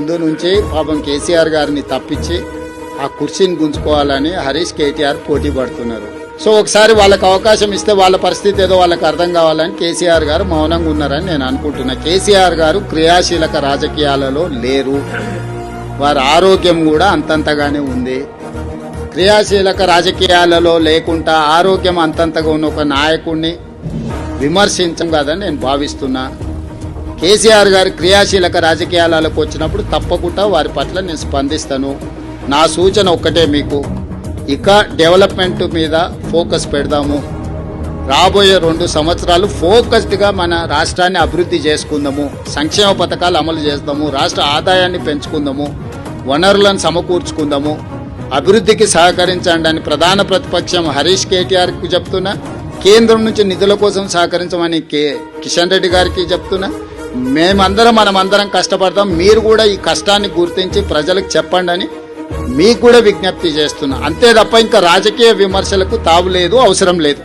ముందు నుంచి పాపం కేసీఆర్ గారిని తప్పించి ఆ కుర్చీని గుంజుకోవాలని హరీష్ కేటీఆర్ పోటీ పడుతున్నారు. సో ఒకసారి వాళ్ళకి అవకాశం ఇస్తే వాళ్ళ పరిస్థితి ఏదో వాళ్ళకి అర్థం కావాలని కేసీఆర్ గారు మౌనంగా ఉన్నారని నేను అనుకుంటున్నా. కేసీఆర్ గారు క్రియాశీలక రాజకీయాలలో లేరు. వారి ఆరోగ్యం కూడా అంతంతగానే ఉంది. క్రియాశీలక రాజకీయాలలో లేకుండా ఆరోగ్యం అంతంతగా ఉన్న ఒక నాయకుడిని విమర్శించం కాదని నేను భావిస్తున్నా. కేసీఆర్ గారు క్రియాశీలక రాజకీయాలకు వచ్చినప్పుడు తప్పకుండా వారి పట్ల నేను స్పందిస్తాను. నా సూచన ఒక్కటే మీకు, ఇక డెవలప్మెంట్ మీద ఫోకస్ పెడదాము. రాబోయే 2 సంవత్సరాలు ఫోకస్డ్గా మన రాష్ట్రాన్ని అభివృద్ధి చేసుకుందాము, సంక్షేమ పథకాలు అమలు చేద్దాము, రాష్ట్ర ఆదాయాన్ని పెంచుకుందాము, వనరులను సమకూర్చుకుందాము, అభివృద్ధికి సహకరించండి అని ప్రధాన ప్రతిపక్షం హరీష్ కేటీఆర్కి చెప్తున్నా. కేంద్రం నుంచి నిధుల కోసం సహకరించమని కిషన్ రెడ్డి గారికి చెప్తున్నా. మనమందరం కష్టపడదాం, మీరు కూడా ఈ కష్టాన్ని గుర్తించి ప్రజలకు చెప్పండి అని మీకు కూడా విజ్ఞప్తి చేస్తున్నా. అంతే తప్ప ఇంకా రాజకీయ విమర్శలకు తావు లేదు, అవసరం లేదు.